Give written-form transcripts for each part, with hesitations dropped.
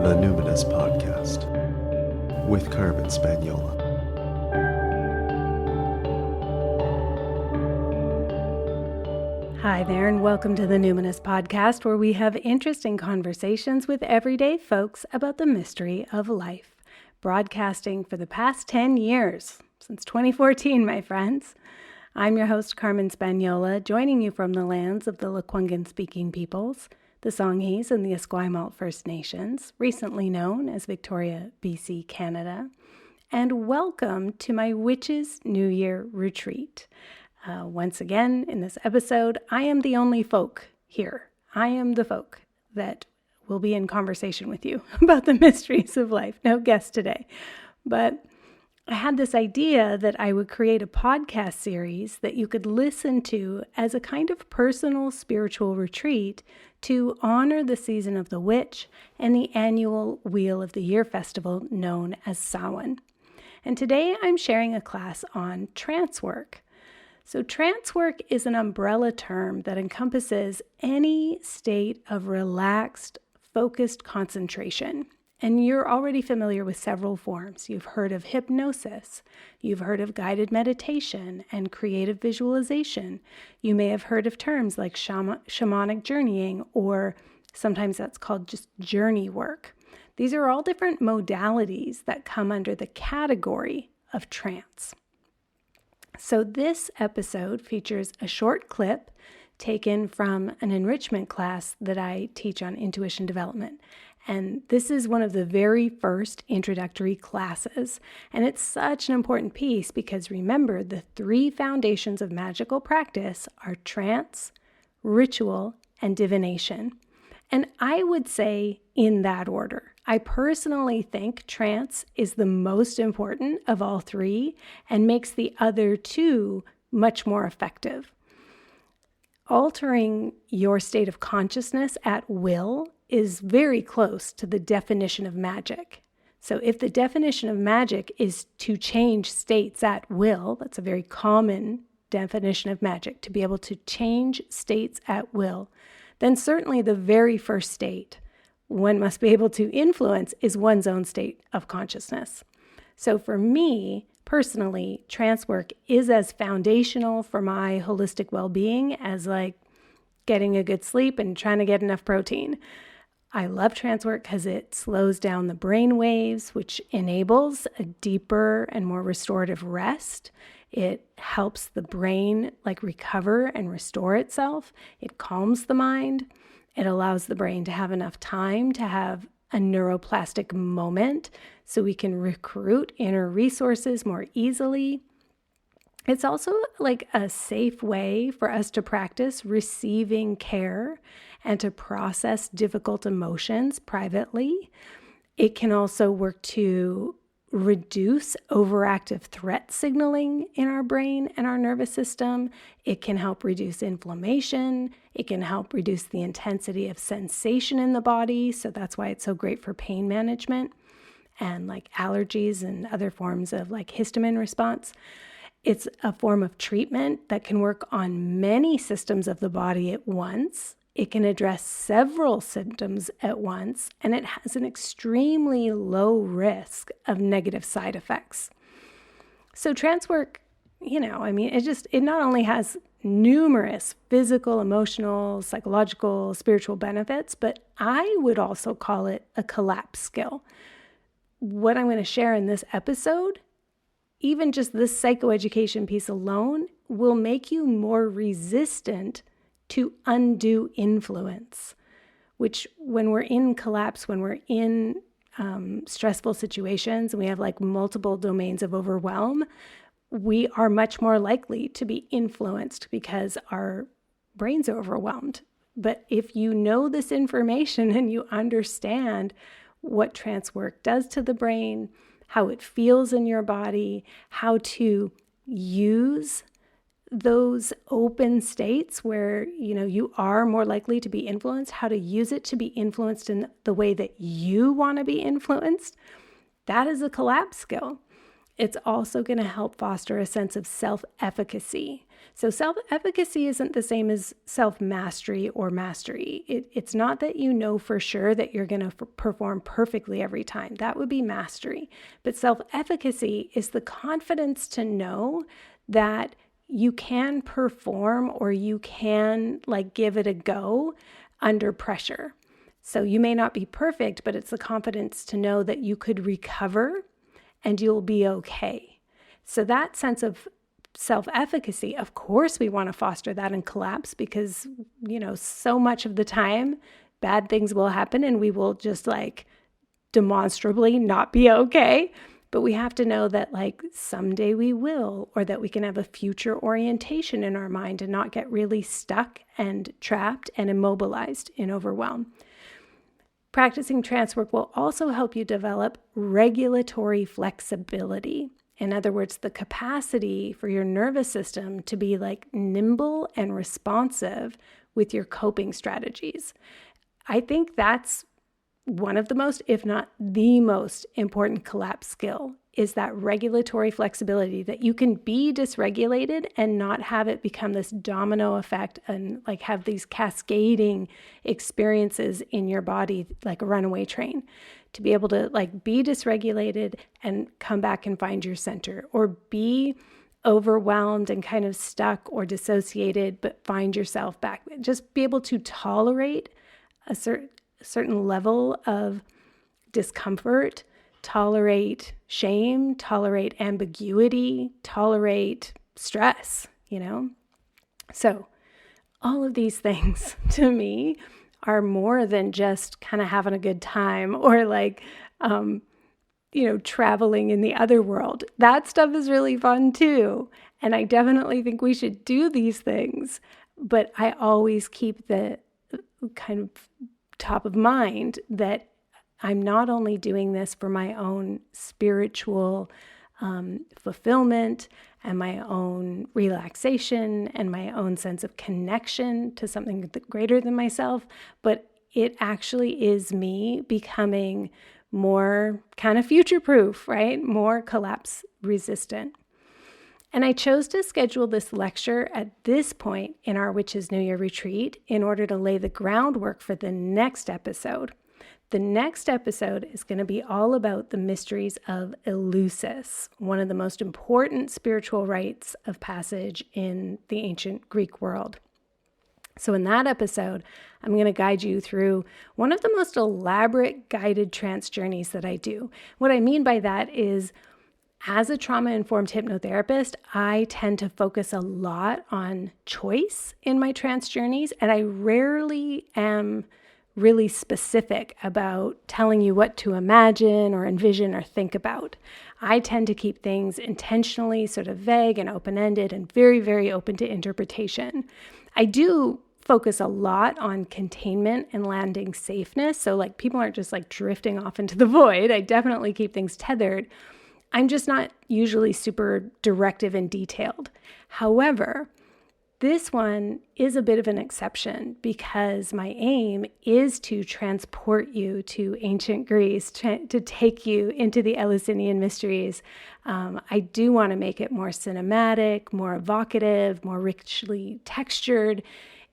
the Numinous Podcast with Carmen Spagnola. Hi there, and welcome to the Numinous Podcast, where we have interesting conversations with everyday folks about the mystery of life. Broadcasting for the past 10 years, since 2014, my friends. I'm your host, Carmen Spagnola, joining you from the lands of the Lekwungen-speaking peoples, the Songhees and the Esquimalt First Nations, recently known as Victoria, BC, Canada. And welcome to my Witches New Year retreat. Once again, in this episode, I am the only folk here. I am the folk that will be in conversation with you about the mysteries of life. No guest today. But I had this idea that I would create a podcast series that you could listen to as a kind of personal spiritual retreat to honor the season of the witch and the annual Wheel of the Year festival known as Samhain. And today I'm sharing a class on Trancework. So Trancework is an umbrella term that encompasses any state of relaxed, focused concentration. And you're already familiar with several forms. You've heard of hypnosis. You've heard of guided meditation and creative visualization. You may have heard of terms like shamanic journeying, or sometimes that's called just journey work. These are all different modalities that come under the category of trance. So this episode features a short clip taken from an enrichment class that I teach on intuition development. And this is one of the very first introductory classes. And it's such an important piece because remember, the three foundations of magical practice are trance, ritual, and divination. And I would say in that order. I personally think trance is the most important of all three and makes the other two much more effective. Altering your state of consciousness at will is very close to the definition of magic. So if the definition of magic is to change states at will, that's a very common definition of magic, to be able to change states at will, then certainly the very first state one must be able to influence is one's own state of consciousness. So for me, personally, trance work is as foundational for my holistic well-being as like getting a good sleep and trying to get enough protein. I love trance work because it slows down the brain waves, which enables a deeper and more restorative rest. It helps the brain recover and restore itself. It calms the mind. It allows the brain to have enough time to have a neuroplastic moment so we can recruit inner resources more easily. It's also like a safe way for us to practice receiving care and to process difficult emotions privately. It can also work to reduce overactive threat signaling in our brain and our nervous system. It can help reduce inflammation. It can help reduce the intensity of sensation in the body. So that's why it's so great for pain management and allergies and other forms of histamine response. It's a form of treatment that can work on many systems of the body at once. It can address several symptoms at once, and it has an extremely low risk of negative side effects. So trance work, it not only has numerous physical, emotional, psychological, spiritual benefits, but I would also call it a collapse skill. What I'm going to share in this episode, even just this psychoeducation piece alone, will make you more resistant to undue influence, which when we're in collapse, when we're in stressful situations, and we have multiple domains of overwhelm, we are much more likely to be influenced because our brains are overwhelmed. But if you know this information and you understand what trance work does to the brain, how it feels in your body, how to use those open states where, you are more likely to be influenced, how to use it to be influenced in the way that you want to be influenced, that is a collapse skill. It's also going to help foster a sense of self-efficacy. So self-efficacy isn't the same as self-mastery or mastery. It's not that you know for sure that you're going to perform perfectly every time. That would be mastery. But self-efficacy is the confidence to know that you can perform or you can give it a go under pressure. So you may not be perfect, but it's the confidence to know that you could recover and you'll be okay. So that sense of self-efficacy, of course we want to foster that in collapse because, so much of the time bad things will happen and we will just demonstrably not be okay. But we have to know that someday we will, or that we can have a future orientation in our mind and not get really stuck and trapped and immobilized in overwhelm. Practicing trance work will also help you develop regulatory flexibility. In other words, the capacity for your nervous system to be nimble and responsive with your coping strategies. I think that's one of the most, if not the most important collapse skill, is that regulatory flexibility, that you can be dysregulated and not have it become this domino effect and have these cascading experiences in your body like a runaway train. To be able to be dysregulated and come back and find your center, or be overwhelmed and kind of stuck or dissociated but find yourself back. Just be able to tolerate a certain level of discomfort, tolerate shame, tolerate ambiguity, tolerate stress, So all of these things to me are more than just kind of having a good time or traveling in the other world. That stuff is really fun too. And I definitely think we should do these things, but I always keep the kind of top of mind that I'm not only doing this for my own spiritual fulfillment and my own relaxation and my own sense of connection to something greater than myself, but it actually is me becoming more kind of future-proof, right? More collapse resistant. And I chose to schedule this lecture at this point in our Witches New Year retreat in order to lay the groundwork for the next episode. The next episode is going to be all about the mysteries of Eleusis, one of the most important spiritual rites of passage in the ancient Greek world. So in that episode, I'm going to guide you through one of the most elaborate guided trance journeys that I do. What I mean by that is, as a trauma-informed hypnotherapist, I tend to focus a lot on choice in my trance journeys, and I rarely am really specific about telling you what to imagine or envision or think about. I tend to keep things intentionally sort of vague and open-ended and very, very open to interpretation. I do focus a lot on containment and landing safeness, so people aren't just drifting off into the void. I definitely keep things tethered. I'm just not usually super directive and detailed. However, this one is a bit of an exception because my aim is to transport you to ancient Greece, to take you into the Eleusinian Mysteries. I do want to make it more cinematic, more evocative, more richly textured,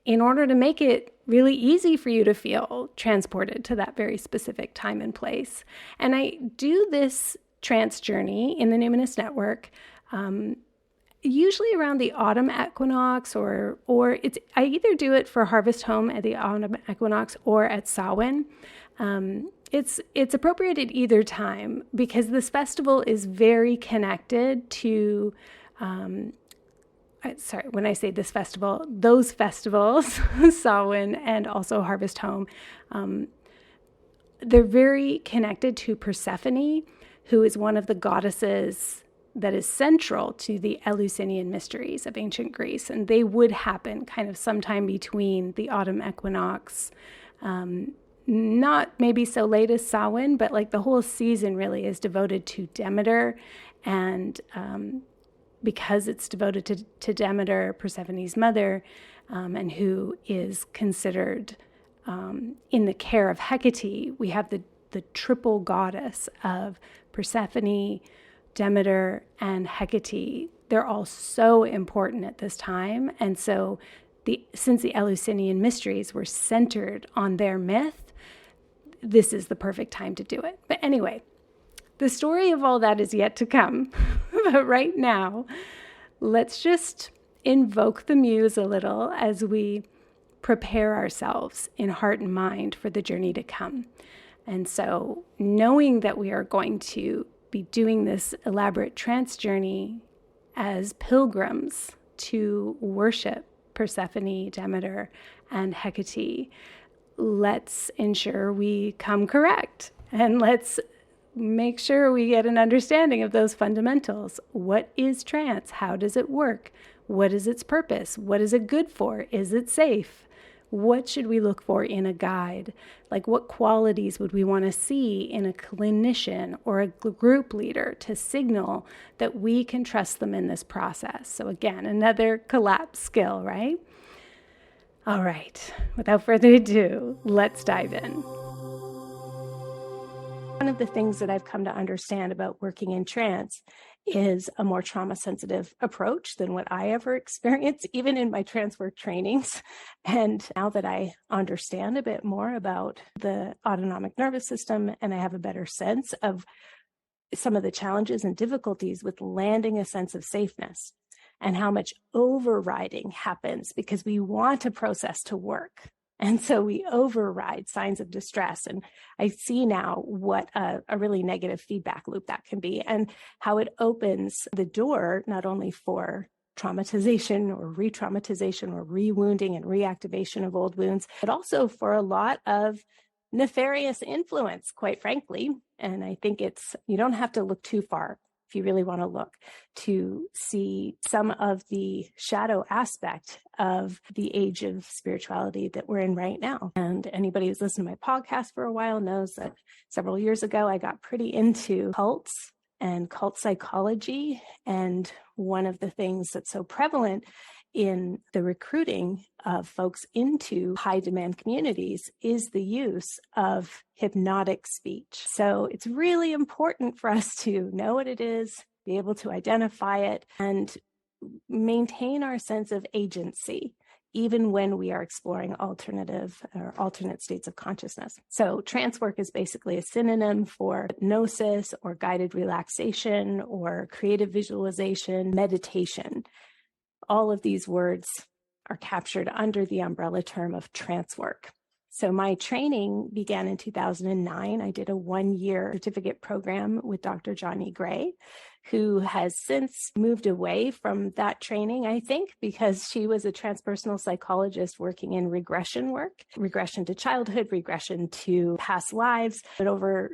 in order to make it really easy for you to feel transported to that very specific time and place. And I do this trance journey in the Numinous Network, usually around the autumn equinox, or I either do it for Harvest Home at the autumn equinox or at Samhain. It's appropriate at either time because this festival is very connected to. When I say this festival, those festivals, Samhain and also Harvest Home, they're very connected to Persephone, who is one of the goddesses that is central to the Eleusinian Mysteries of ancient Greece. And they would happen kind of sometime between the autumn equinox, not maybe so late as Samhain, but the whole season really is devoted to Demeter. And because it's devoted to Demeter, Persephone's mother, and who is considered in the care of Hekate, we have the triple goddess of Persephone, Demeter, and Hekate, they're all so important at this time. And so since the Eleusinian Mysteries were centered on their myth, this is the perfect time to do it. But anyway, the story of all that is yet to come. But right now, let's just invoke the muse a little as we prepare ourselves in heart and mind for the journey to come. And so knowing that we are going to be doing this elaborate trance journey as pilgrims to worship Persephone, Demeter, and Hekate, let's ensure we come correct, and let's make sure we get an understanding of those fundamentals. What is trance? How does it work? What is its purpose? What is it good for? Is it safe? What should we look for in a guide? Like, what qualities would we want to see in a clinician or a group leader to signal that we can trust them in this process? So again, another collapse skill, right? All right, without further ado, let's dive in. One of the things that I've come to understand about working in trance is a more trauma-sensitive approach than what I ever experienced, even in my trance work trainings. And now that I understand a bit more about the autonomic nervous system, and I have a better sense of some of the challenges and difficulties with landing a sense of safeness, and how much overriding happens because we want a process to work. And so we override signs of distress. And I see now what a really negative feedback loop that can be, and how it opens the door not only for traumatization or re-traumatization or re-wounding and reactivation of old wounds, but also for a lot of nefarious influence, quite frankly. And I think you don't have to look too far if you really want to look to see some of the shadow aspect of the age of spirituality that we're in right now. And anybody who's listened to my podcast for a while knows that several years ago, I got pretty into cults and cult psychology. And one of the things that's so prevalent in the recruiting of folks into high demand communities is the use of hypnotic speech. So it's really important for us to know what it is, be able to identify it, and maintain our sense of agency, even when we are exploring alternate states of consciousness. So trance work is basically a synonym for hypnosis or guided relaxation or creative visualization, meditation. All of these words are captured under the umbrella term of trance work. So my training began in 2009. I did a 1-year certificate program with Dr. Johnny Gray, who has since moved away from that training, I think, because she was a transpersonal psychologist working in regression work, regression to childhood, regression to past lives. But over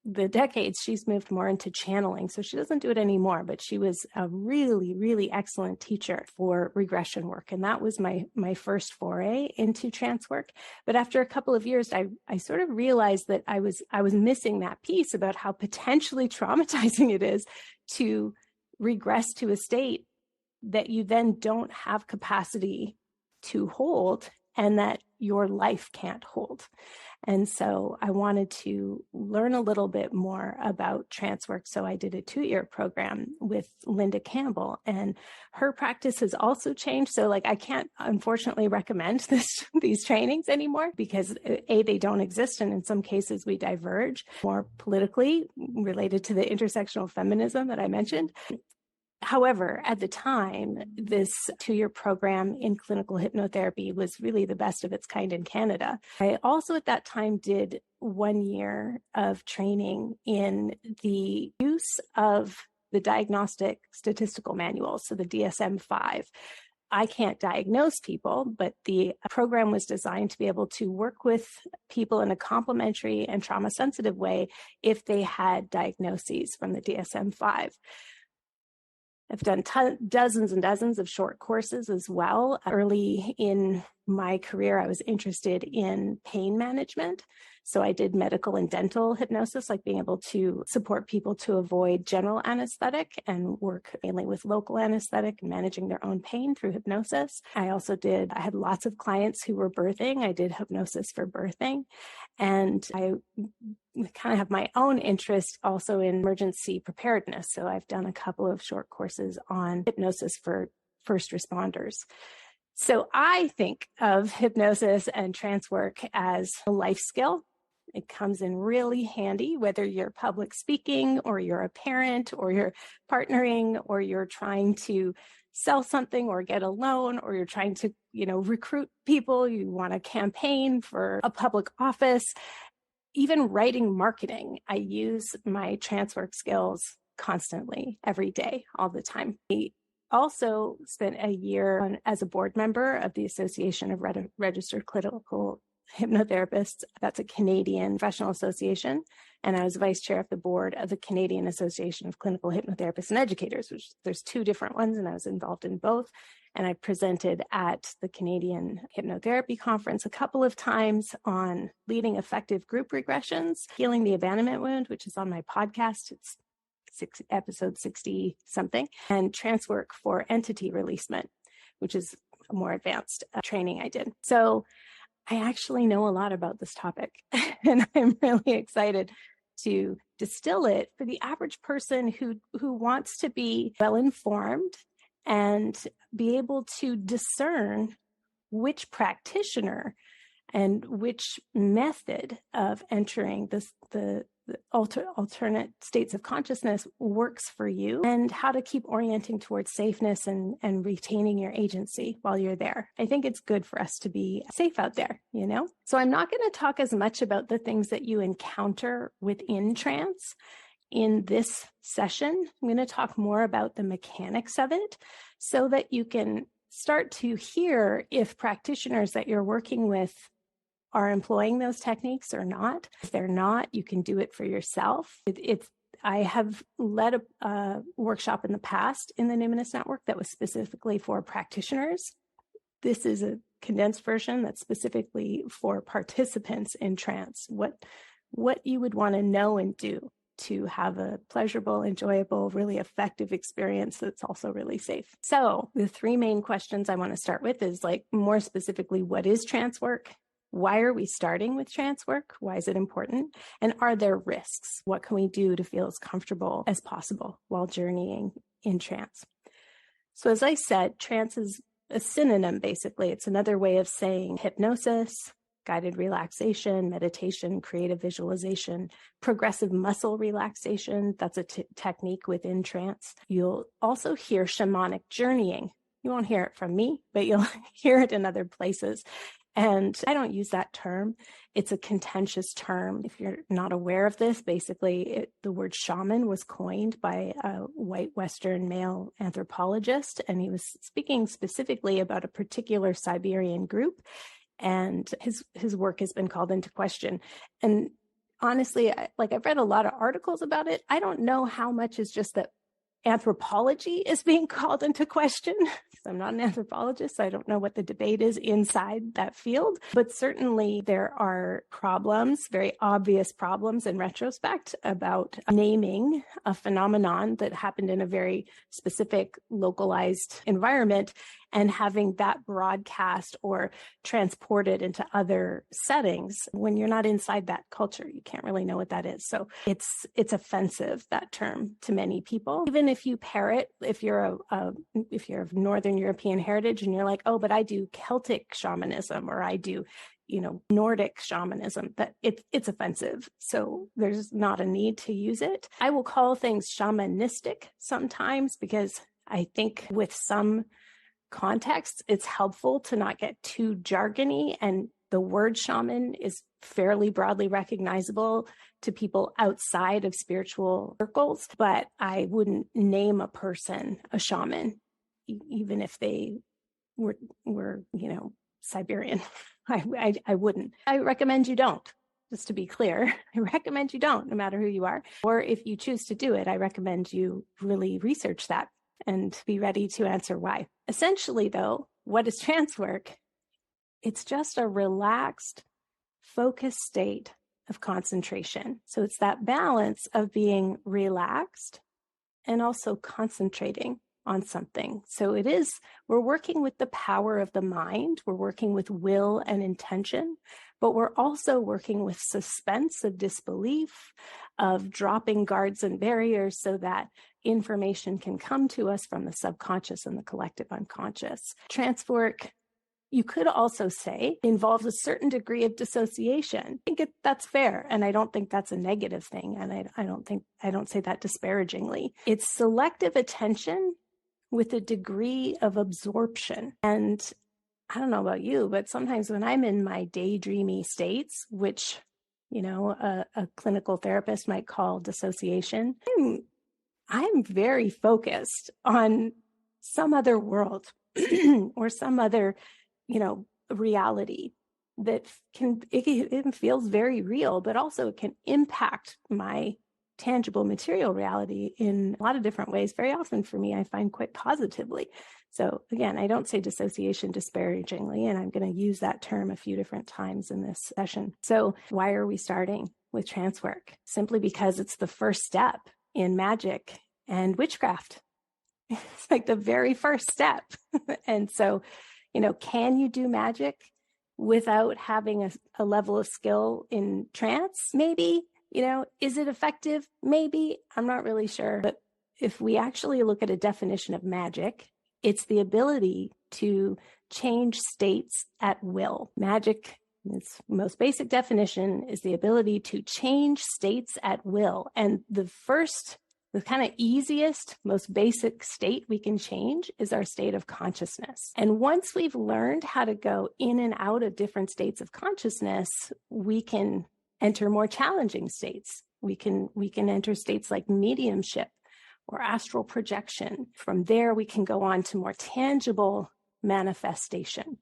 the decades, she's moved more into channeling. So she doesn't do it anymore, but she was a really, really excellent teacher for regression work. And that was my first foray into trance work. But after a couple of years, I sort of realized that I was missing that piece about how potentially traumatizing it is to regress to a state that you then don't have capacity to hold and that your life can't hold. And so I wanted to learn a little bit more about trance work. So I did a 2-year program with Linda Campbell, and her practice has also changed. So I can't unfortunately recommend these trainings anymore because they don't exist. And in some cases we diverge more politically related to the intersectional feminism that I mentioned. However, at the time, this 2-year program in clinical hypnotherapy was really the best of its kind in Canada. I also at that time did 1 year of training in the use of the Diagnostic Statistical Manual, so the DSM-5. I can't diagnose people, but the program was designed to be able to work with people in a complementary and trauma-sensitive way if they had diagnoses from the DSM-5. I've done dozens and dozens of short courses as well. Early in my career, I was interested in pain management. So I did medical and dental hypnosis, like being able to support people to avoid general anesthetic and work mainly with local anesthetic and managing their own pain through hypnosis. I had lots of clients who were birthing. I did hypnosis for birthing. And I kind of have my own interest also in emergency preparedness. So I've done a couple of short courses on hypnosis for first responders. So I think of hypnosis and trance work as a life skill. It comes in really handy, whether you're public speaking or you're a parent or you're partnering or you're trying to sell something or get a loan or you're trying to, recruit people. You want to campaign for a public office, even writing marketing. I use my trance work skills constantly, every day, all the time. I also spent a year as a board member of the Association of Registered Clinical Hypnotherapists. That's a Canadian professional association. And I was vice chair of the board of the Canadian Association of Clinical Hypnotherapists and Educators, which there's two different ones, and I was involved in both. And I presented at the Canadian Hypnotherapy Conference a couple of times on leading effective group regressions, healing the abandonment wound, which is on my podcast. It's episode 60 something, and trance work for entity releasement, which is a more advanced training I did. So I actually know a lot about this topic, and I'm really excited to distill it for the average person who wants to be well-informed and be able to discern which practitioner and which method of entering the alternate states of consciousness works for you, and how to keep orienting towards safeness and retaining your agency while you're there. I think it's good for us to be safe out there, So I'm not going to talk as much about the things that you encounter within trance in this session. I'm going to talk more about the mechanics of it so that you can start to hear if practitioners that you're working with are employing those techniques or not. If they're not, you can do it for yourself. I have led a workshop in the past in the Numinous Network that was specifically for practitioners. This is a condensed version that's specifically for participants in trance. What you would want to know and do to have a pleasurable, enjoyable, really effective experience that's also really safe. So the three main questions I want to start with is more specifically, what is trance work? Why are we starting with trance work? Why is it important? And are there risks? What can we do to feel as comfortable as possible while journeying in trance? So as I said, trance is a synonym, basically. It's another way of saying hypnosis, guided relaxation, meditation, creative visualization, progressive muscle relaxation. That's a technique within trance. You'll also hear shamanic journeying. You won't hear it from me, but you'll hear it in other places. And I don't use that term. It's a contentious term. If you're not aware of this, basically the word shaman was coined by a white Western male anthropologist, and he was speaking specifically about a particular Siberian group, and his work has been called into question. And honestly, I've read a lot of articles about it. I don't know how much is just that anthropology is being called into question. I'm not an anthropologist, so I don't know what the debate is inside that field, but certainly there are problems, very obvious problems in retrospect about naming a phenomenon that happened in a very specific localized environment and having that broadcast or transported into other settings. When you're not inside that culture, you can't really know what that is. So it's offensive, that term, to many people. Even if you pair it, if you're of Northern European heritage and you're like, oh, but I do Celtic shamanism, or I do, Nordic shamanism, that it's offensive. So there's not a need to use it. I will call things shamanistic sometimes because I think with some context, it's helpful to not get too jargony, and the word shaman is fairly broadly recognizable to people outside of spiritual circles, but I wouldn't name a person a shaman, even if they were Siberian. I wouldn't. I recommend you don't. Just to be clear, I recommend you don't, no matter who you are. Or if you choose to do it, I recommend you really research that and be ready to answer why. Essentially, though, what is trance work? It's just a relaxed, focused state of concentration. So it's that balance of being relaxed and also concentrating on something. So we're working with the power of the mind, we're working with will and intention, but we're also working with suspense of disbelief, of dropping guards and barriers so that information can come to us from the subconscious and the collective unconscious. Trance work, you could also say, involves a certain degree of dissociation. I think that's fair, and I don't think that's a negative thing, and I don't say that disparagingly. It's selective attention with a degree of absorption. And I don't know about you, but sometimes when I'm in my daydreamy states, which, a clinical therapist might call dissociation, I'm very focused on some other world or some other reality that it feels very real, but also it can impact my tangible material reality in a lot of different ways. Very often for me, I find quite positively. So again, I don't say dissociation disparagingly, and I'm going to use that term a few different times in this session. So why are we starting with trance work? Simply because it's the first step in magic and witchcraft. It's like the very first step. And so, can you do magic without having a level of skill in trance? Maybe. Is it effective? Maybe. I'm not really sure. But if we actually look at a definition of magic, it's the ability to change states at will. Magic, its most basic definition, is the ability to change states at will. And the kind of easiest, most basic state we can change is our state of consciousness. And once we've learned how to go in and out of different states of consciousness, we can enter more challenging states. We can enter states like mediumship or astral projection. From there, we can go on to more tangible manifestation,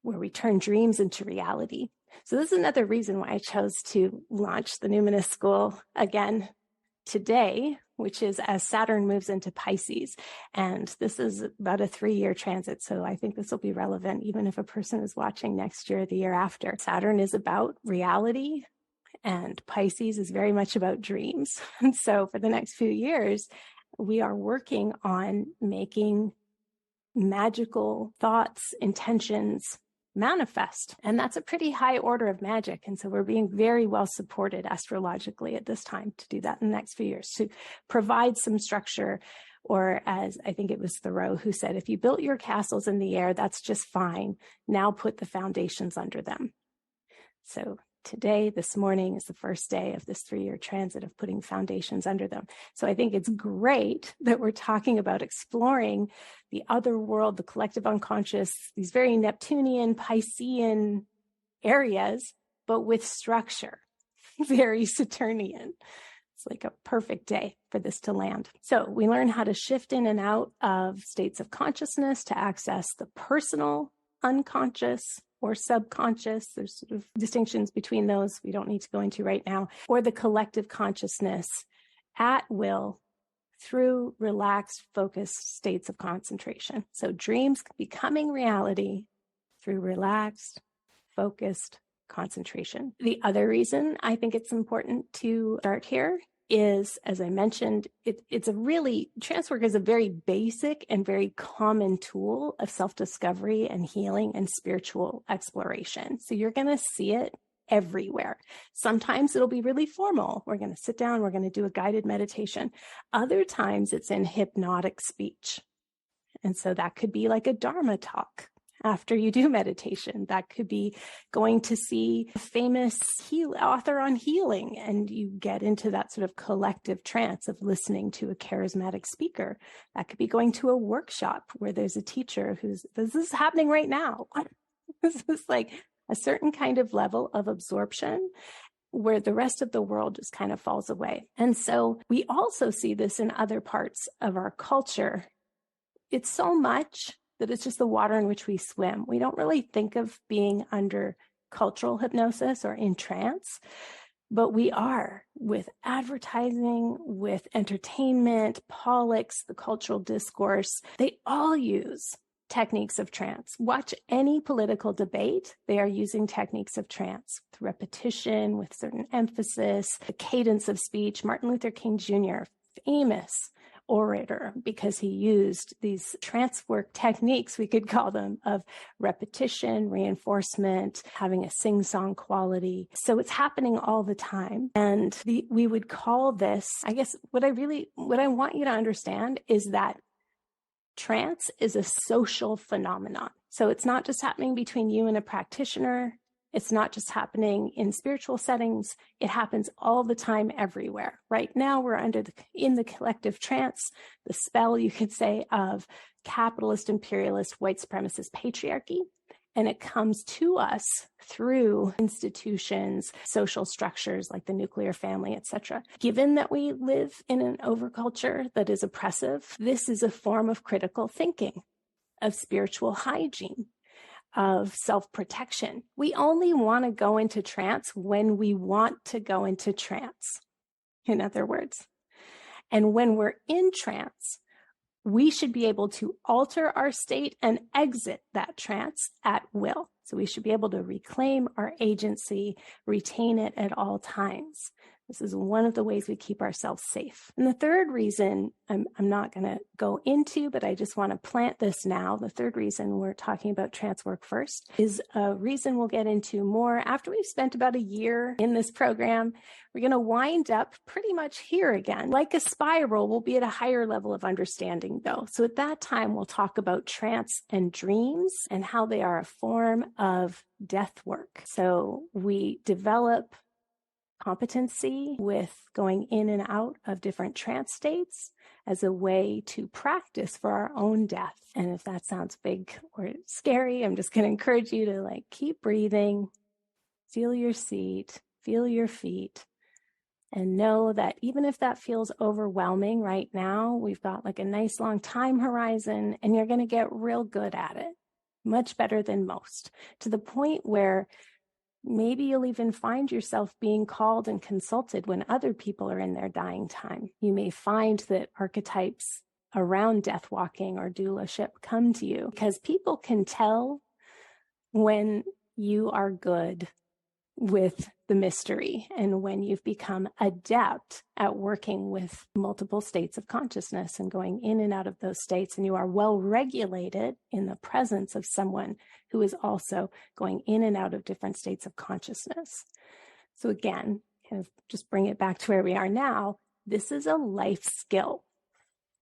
where we turn dreams into reality. So this is another reason why I chose to launch the Numinous School again today, which is as Saturn moves into Pisces. And this is about a 3-year transit. So I think this will be relevant even if a person is watching next year or the year after. Saturn is about reality, and Pisces is very much about dreams. And so for the next few years, we are working on making magical thoughts, intentions manifest. And that's a pretty high order of magic. And so we're being very well supported astrologically at this time to do that in the next few years, to provide some structure. Or as I think it was Thoreau who said, if you built your castles in the air, that's just fine. Now put the foundations under them. So today, this morning, is the first day of this 3-year transit of putting foundations under them. So I think it's great that we're talking about exploring the other world, the collective unconscious, these very Neptunian, Piscean areas, but with structure, very Saturnian. It's like a perfect day for this to land. So we learn how to shift in and out of states of consciousness to access the personal unconscious or subconscious. There's sort of distinctions between those we don't need to go into right now, or the collective consciousness at will through relaxed, focused states of concentration. So dreams becoming reality through relaxed, focused concentration. The other reason I think it's important to start here is, as I mentioned, trance work is a very basic and very common tool of self-discovery and healing and spiritual exploration. So you're going to see it everywhere. Sometimes it'll be really formal. We're going to sit down, we're going to do a guided meditation. Other times it's in hypnotic speech. And so that could be like a Dharma talk after you do meditation. That could be going to see a famous author on healing, and you get into that sort of collective trance of listening to a charismatic speaker. That could be going to a workshop where there's a teacher this is happening right now. This is like a certain kind of level of absorption where the rest of the world just kind of falls away. And so we also see this in other parts of our culture. It's so much that it's just the water in which we swim. We don't really think of being under cultural hypnosis or in trance, but we are with advertising, with entertainment, politics, the cultural discourse. They all use techniques of trance. Watch any political debate. They are using techniques of trance with repetition, with certain emphasis, the cadence of speech. Martin Luther King Jr., famous orator, because he used these trance work techniques, we could call them, of repetition, reinforcement, having a sing-song quality. So it's happening all the time. And we would call this, I guess, what I want you to understand is that trance is a social phenomenon. So it's not just happening between you and a practitioner. It's not just happening in spiritual settings. It happens all the time, everywhere. Right now, we're in the collective trance, the spell, you could say, of capitalist, imperialist, white supremacist patriarchy. And it comes to us through institutions, social structures like the nuclear family, etc. Given that we live in an overculture that is oppressive, this is a form of critical thinking, of spiritual hygiene, of self-protection. We only want to go into trance when we want to go into trance, in other words. And when we're in trance, we should be able to alter our state and exit that trance at will. So we should be able to reclaim our agency, retain it at all times. This is one of the ways we keep ourselves safe. And the third reason I'm not going to go into, but I just want to plant this now. The third reason we're talking about trance work first is a reason we'll get into more after we've spent about a year in this program. We're going to wind up pretty much here again. Like a spiral, we'll be at a higher level of understanding though. So at that time, we'll talk about trance and dreams and how they are a form of death work. So we develop competency with going in and out of different trance states as a way to practice for our own death. And if that sounds big or scary, I'm just going to encourage you to keep breathing, feel your seat, feel your feet, and know that even if that feels overwhelming right now, we've got a nice long time horizon and you're going to get real good at it, much better than most, to the point where maybe you'll even find yourself being called and consulted when other people are in their dying time. You may find that archetypes around death walking or doulaship come to you because people can tell when you are good with the mystery and when you've become adept at working with multiple states of consciousness and going in and out of those states, and you are well regulated in the presence of someone who is also going in and out of different states of consciousness. So again, kind of just bring it back to where we are now. This is a life skill.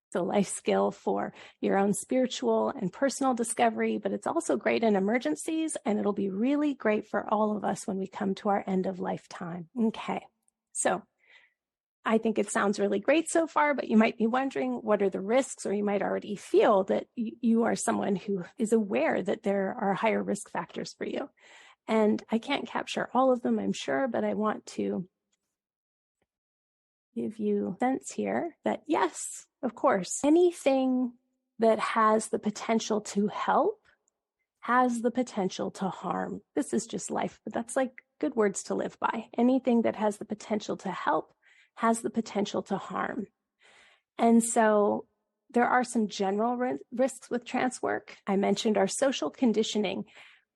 It's a life skill for your own spiritual and personal discovery, but it's also great in emergencies, and it'll be really great for all of us when we come to our end of lifetime. Okay, so I think it sounds really great so far, but you might be wondering, what are the risks? Or you might already feel that you are someone who is aware that there are higher risk factors for you. And I can't capture all of them, I'm sure, but I want to give you a sense here that yes, of course, anything that has the potential to help has the potential to harm. This is just life, but that's good words to live by. Anything that has the potential to help has the potential to harm. And so there are some general risks with trance work. I mentioned our social conditioning.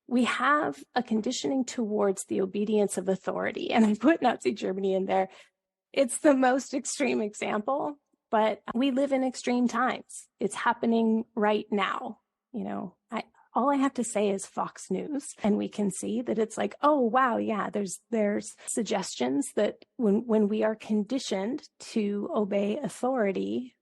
We have a conditioning towards the obedience of authority. And I put Nazi Germany in there. It's the most extreme example, but we live in extreme times. It's happening right now. All I have to say is Fox News, and we can see that it's oh, wow, yeah, there's suggestions that when we are conditioned to obey authority,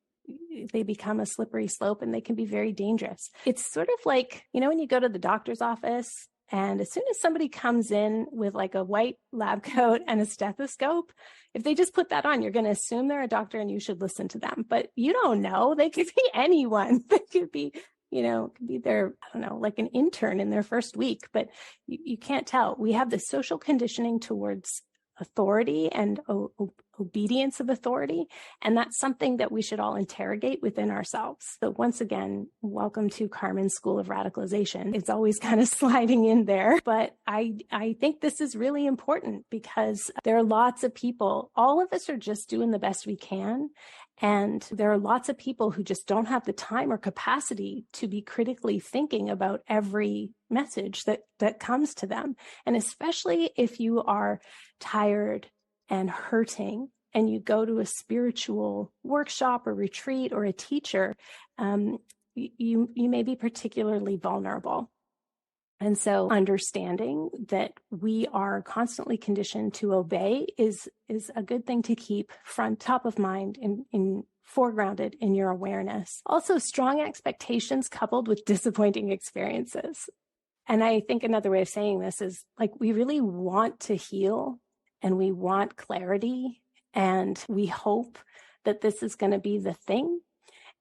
they become a slippery slope and they can be very dangerous. It's sort of when you go to the doctor's office, and as soon as somebody comes in with a white lab coat and a stethoscope, if they just put that on, you're going to assume they're a doctor and you should listen to them. But you don't know. They could be anyone. They could be, could be their, I don't know, an intern in their first week, but you can't tell. We have the social conditioning towards authority and obedience of authority. And that's something that we should all interrogate within ourselves. So once again, welcome to Carmen's School of Radicalization. It's always kind of sliding in there, but I think this is really important because there are lots of people, all of us are just doing the best we can. And there are lots of people who just don't have the time or capacity to be critically thinking about every message that comes to them. And especially if you are tired and hurting and you go to a spiritual workshop or retreat or a teacher, you may be particularly vulnerable. And so understanding that we are constantly conditioned to obey is a good thing to keep top of mind in foregrounded in your awareness. Also, strong expectations coupled with disappointing experiences. And I think another way of saying this is like, we really want to heal and we want clarity and we hope that this is going to be the thing.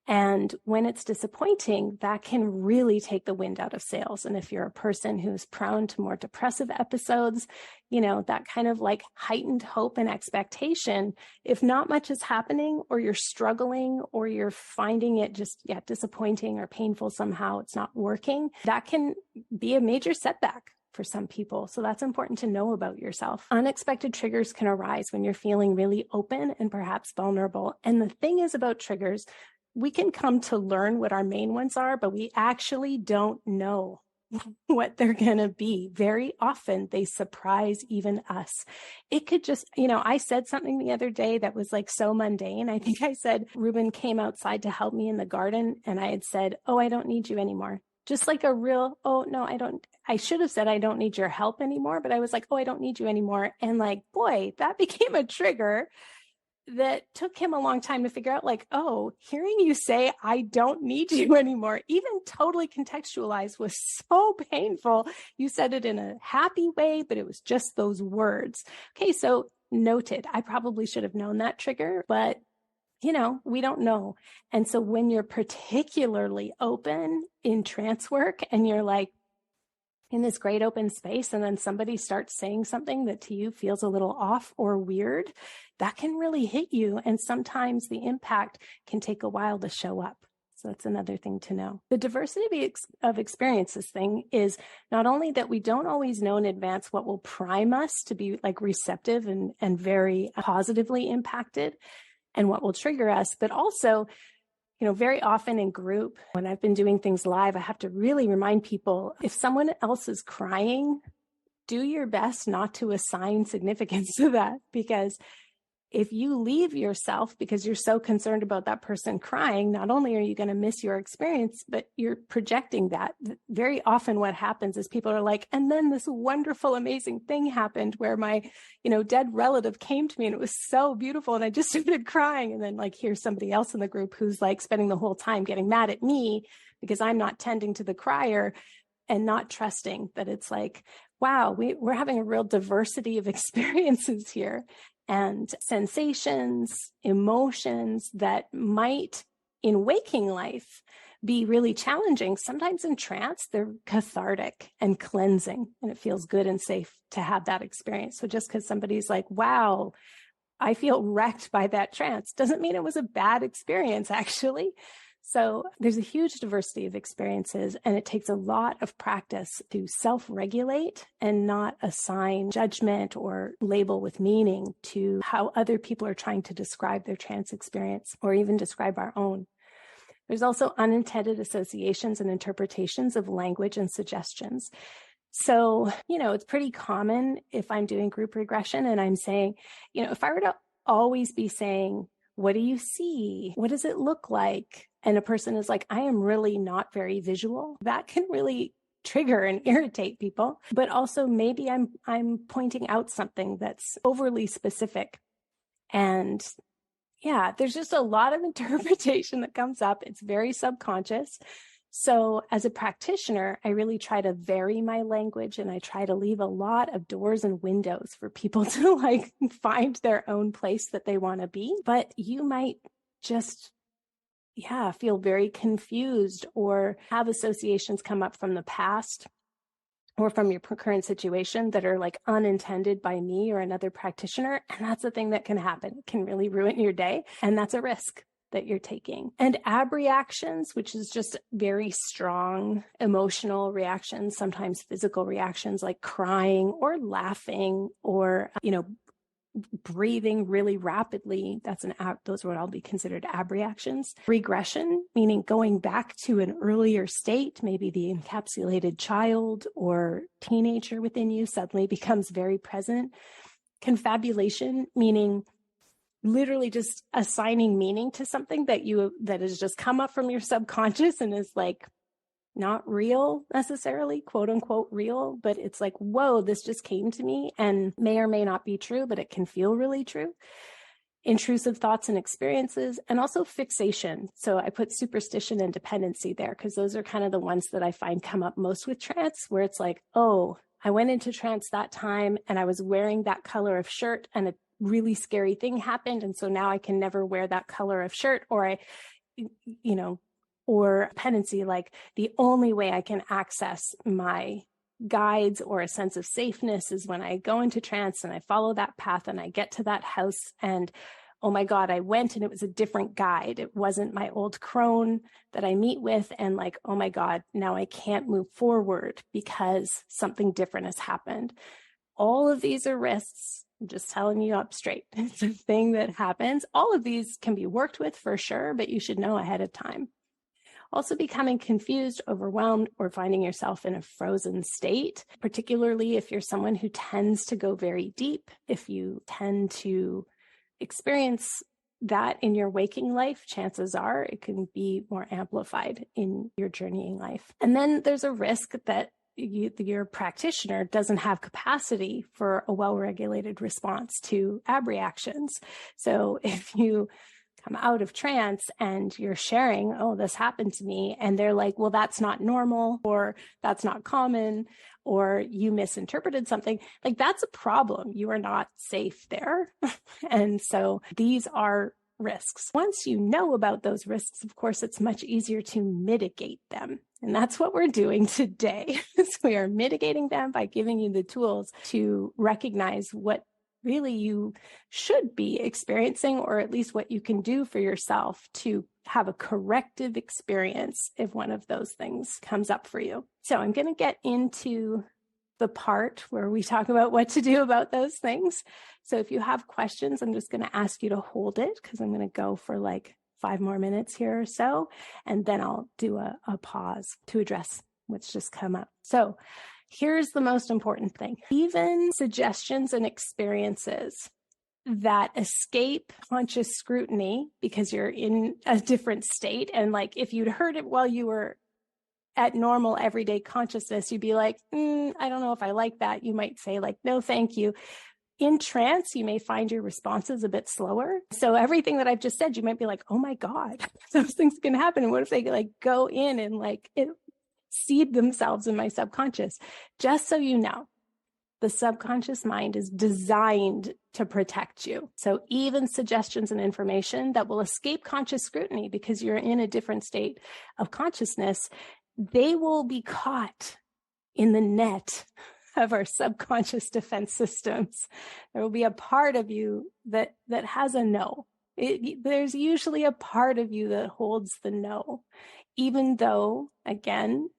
And when it's disappointing, that can really take the wind out of sails. And if you're a person who's prone to more depressive episodes, that kind of like heightened hope and expectation, if not much is happening or you're struggling or you're finding it just disappointing or painful somehow, it's not working, that can be a major setback for some people. So that's important to know about yourself. Unexpected triggers can arise when you're feeling really open and perhaps vulnerable. And the thing is about triggers, we can come to learn what our main ones are, but we actually don't know what they're going to be. Very often they surprise even us. It could just, I said something the other day that was like so mundane. I think I said, Ruben came outside to help me in the garden. And I had said, oh, I don't need you anymore. Just like a real, oh, no, I should have said, I don't need your help anymore. But I was like, oh, I don't need you anymore. And like, boy, that became a trigger that took him a long time to figure out, like, oh, hearing you say, I don't need you anymore, even totally contextualized, was so painful. You said it in a happy way, but it was just those words. Okay, so noted. I probably should have known that trigger, but we don't know. And so when you're particularly open in trance work and you're like, in this great open space, and then somebody starts saying something that to you feels a little off or weird, that can really hit you. And sometimes the impact can take a while to show up. So that's another thing to know. The diversity of experiences thing is not only that we don't always know in advance what will prime us to be like receptive and very positively impacted and what will trigger us, but also very often in group, when I've been doing things live, I have to really remind people, if someone else is crying, do your best not to assign significance to that, because if you leave yourself because you're so concerned about that person crying, not only are you going to miss your experience, but you're projecting that. Very often what happens is people are like, and then this wonderful, amazing thing happened where my, dead relative came to me and it was so beautiful. And I just started crying. And then like, here's somebody else in the group who's like spending the whole time getting mad at me because I'm not tending to the crier and not trusting that it's like, wow, we're having a real diversity of experiences here. And sensations, emotions that might in waking life be really challenging. Sometimes in trance, they're cathartic and cleansing, and it feels good and safe to have that experience. So just because somebody's like, wow, I feel wrecked by that trance, doesn't mean it was a bad experience, actually. So there's a huge diversity of experiences, and it takes a lot of practice to self-regulate and not assign judgment or label with meaning to how other people are trying to describe their trance experience or even describe our own. There's also unintended associations and interpretations of language and suggestions. So, it's pretty common if I'm doing group regression and I'm saying, if I were to always be saying, what do you see? What does it look like? And a person is like, I am really not very visual. That can really trigger and irritate people. But also maybe I'm pointing out something that's overly specific. And there's just a lot of interpretation that comes up. It's very subconscious. So as a practitioner, I really try to vary my language and I try to leave a lot of doors and windows for people to like find their own place that they want to be. But you might just feel very confused or have associations come up from the past or from your current situation that are like unintended by me or another practitioner. And that's a thing that can happen. It can really ruin your day. And that's a risk that you're taking. And ab reactions, which is just very strong emotional reactions, sometimes physical reactions like crying or laughing or, breathing really rapidly. Those would all be considered abreactions. Regression, meaning going back to an earlier state, maybe the encapsulated child or teenager within you suddenly becomes very present. Confabulation, meaning literally just assigning meaning to something that has just come up from your subconscious and is like not real necessarily, quote unquote real, but it's like, whoa, this just came to me and may or may not be true, but it can feel really true. Intrusive thoughts and experiences, and also fixation. So I put superstition and dependency there because those are kind of the ones that I find come up most with trance, where it's like, oh, I went into trance that time and I was wearing that color of shirt and a really scary thing happened. And so now I can never wear that color of shirt, or or dependency, like the only way I can access my guides or a sense of safeness is when I go into trance and I follow that path and I get to that house and, oh my God, I went and it was a different guide. It wasn't my old crone that I meet with. And like, oh my God, now I can't move forward because something different has happened. All of these are risks. I'm just telling you up straight. It's a thing that happens. All of these can be worked with for sure, but you should know ahead of time. Also becoming confused, overwhelmed, or finding yourself in a frozen state, particularly if you're someone who tends to go very deep, if you tend to experience that in your waking life, chances are it can be more amplified in your journeying life. And then there's a risk that your practitioner doesn't have capacity for a well-regulated response to abreactions. So if you come out of trance and you're sharing, oh, this happened to me, and they're like, well, that's not normal, or that's not common, or you misinterpreted something, like that's a problem. You are not safe there. And so these are risks. Once you know about those risks, of course, it's much easier to mitigate them. And that's what we're doing today. So we are mitigating them by giving you the tools to recognize what really you should be experiencing, or at least what you can do for yourself to have a corrective experience if one of those things comes up for you. So I'm going to get into the part where we talk about what to do about those things. So if you have questions, I'm just going to ask you to hold it because I'm going to go for like 5 more minutes here or so, and then I'll do a pause to address what's just come up. So here's the most important thing. Even suggestions and experiences that escape conscious scrutiny because you're in a different state, and like if you'd heard it while you were at normal everyday consciousness, you'd be like, I don't know if I like that. You might say like, no, thank you. In trance, you may find your responses a bit slower. So everything that I've just said, you might be like, oh my God, those things can happen. And what if they like go in and like seed themselves in my subconscious? Just so you know, the subconscious mind is designed to protect you. So even suggestions and information that will escape conscious scrutiny because you're in a different state of consciousness, they will be caught in the net of our subconscious defense systems. There will be a part of you that has a no. There's usually a part of you that holds the no, even though, again,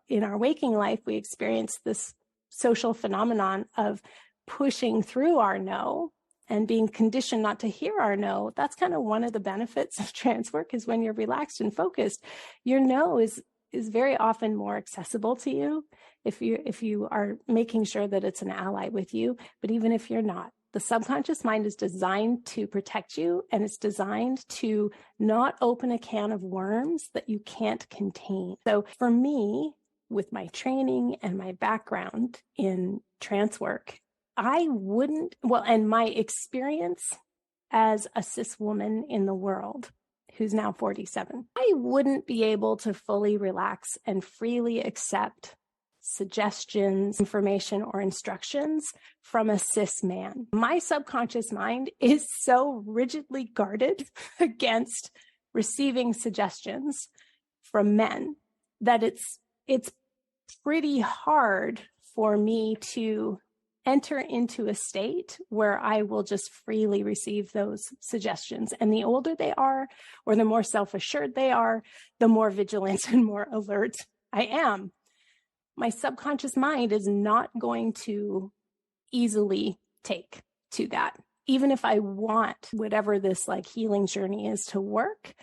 in our waking life, we experience this social phenomenon of pushing through our no and being conditioned not to hear our no. That's kind of one of the benefits of trance work, is when you're relaxed and focused, your no is very often more accessible to you if you are making sure that it's an ally with you. But even if you're not, the subconscious mind is designed to protect you, and it's designed to not open a can of worms that you can't contain. So for me, with my training and my background in trance work, and my experience as a cis woman in the world who's now 47, I wouldn't be able to fully relax and freely accept suggestions, information, or instructions from a cis man. My subconscious mind is so rigidly guarded against receiving suggestions from men that it's pretty hard for me to enter into a state where I will just freely receive those suggestions. And the older they are, or the more self-assured they are, the more vigilant and more alert I am. My subconscious mind is not going to easily take to that. even if I want whatever this like healing journey is to work,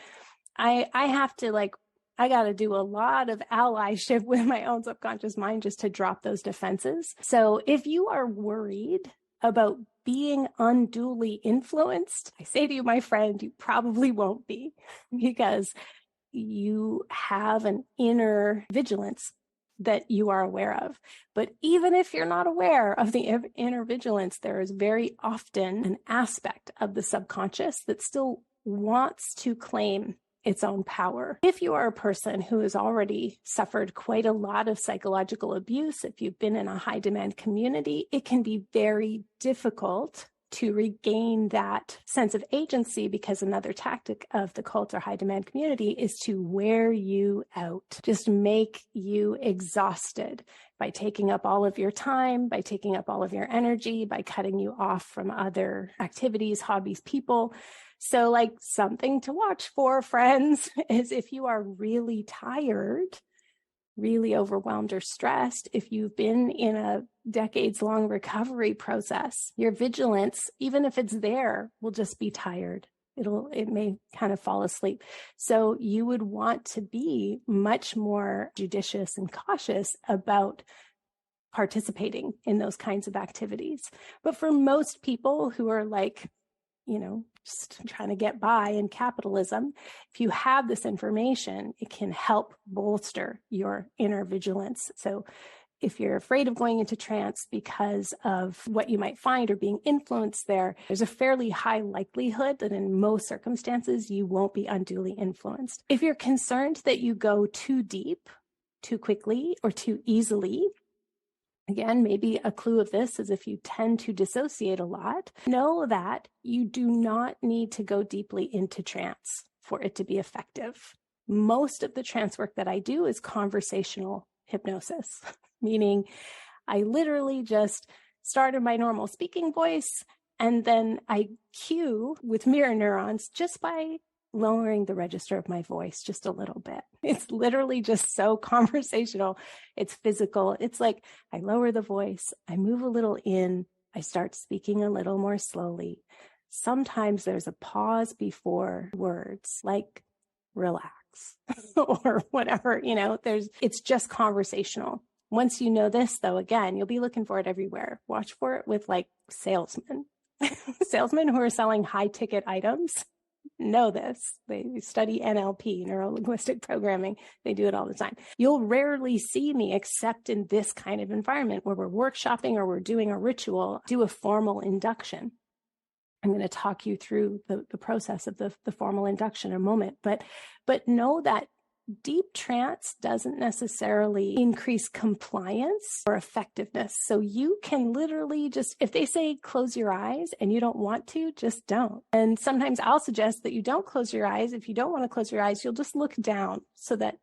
I have to I got to do a lot of allyship with my own subconscious mind just to drop those defenses. So if you are worried about being unduly influenced, I say to you, my friend, you probably won't be, because you have an inner vigilance that you are aware of. But even if you're not aware of the inner vigilance, there is very often an aspect of the subconscious that still wants to claim its own power. If you are a person who has already suffered quite a lot of psychological abuse, if you've been in a high demand community, it can be very difficult to regain that sense of agency, because another tactic of the cult or high demand community is to wear you out, just make you exhausted by taking up all of your time, by taking up all of your energy, by cutting you off from other activities, hobbies, people. So something to watch for, friends, is if you are really tired, really overwhelmed or stressed, if you've been in a decades-long recovery process, your vigilance, even if it's there, will just be tired. It may kind of fall asleep. So you would want to be much more judicious and cautious about participating in those kinds of activities. But for most people who are just trying to get by in capitalism, if you have this information, it can help bolster your inner vigilance. So if you're afraid of going into trance because of what you might find or being influenced there's a fairly high likelihood that in most circumstances, you won't be unduly influenced. If you're concerned that you go too deep, too quickly, or too easily, again, maybe a clue of this is if you tend to dissociate a lot, know that you do not need to go deeply into trance for it to be effective. Most of the trance work that I do is conversational hypnosis, meaning I literally just start in my normal speaking voice, and then I cue with mirror neurons just by lowering the register of my voice just a little bit. It's literally just so conversational. It's physical. It's like I lower the voice, I move a little in, I start speaking a little more slowly. Sometimes there's a pause before words, like relax or whatever, it's just conversational. Once you know this, though, again, you'll be looking for it everywhere. Watch for it with salesmen, salesmen who are selling high ticket items. Know this. They study NLP, neuro-linguistic programming. They do it all the time. You'll rarely see me, except in this kind of environment where we're workshopping or we're doing a ritual, do a formal induction. I'm going to talk you through the process of the formal induction in a moment. But know that deep trance doesn't necessarily increase compliance or effectiveness. So you can literally just, if they say close your eyes and you don't want to, just don't. And sometimes I'll suggest that you don't close your eyes. If you don't want to close your eyes, you'll just look down so that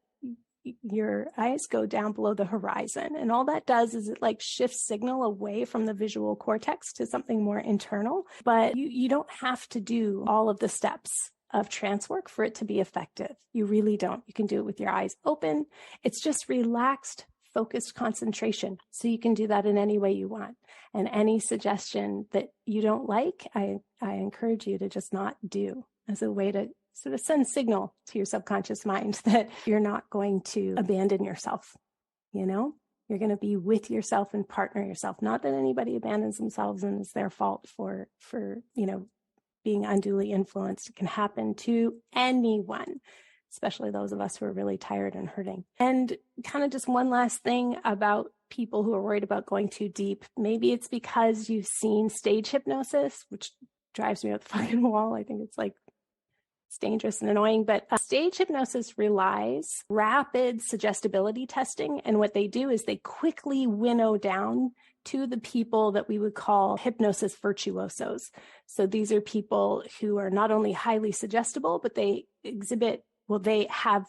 your eyes go down below the horizon. And all that does is it shifts signal away from the visual cortex to something more internal. But you don't have to do all of the steps of trance work for it to be effective. You really don't. You can do it with your eyes open. It's just relaxed, focused concentration. So you can do that in any way you want. And any suggestion that you don't like, I encourage you to just not do, as a way to sort of send signal to your subconscious mind that you're not going to abandon yourself. You're going to be with yourself and partner yourself. Not that anybody abandons themselves and it's their fault for being unduly influenced. It can happen to anyone, especially those of us who are really tired and hurting. And kind of just one last thing about people who are worried about going too deep. Maybe it's because you've seen stage hypnosis, which drives me up the fucking wall. I think it's it's dangerous and annoying, but stage hypnosis relies rapid suggestibility testing. And what they do is they quickly winnow down to the people that we would call hypnosis virtuosos. So these are people who are not only highly suggestible, but they have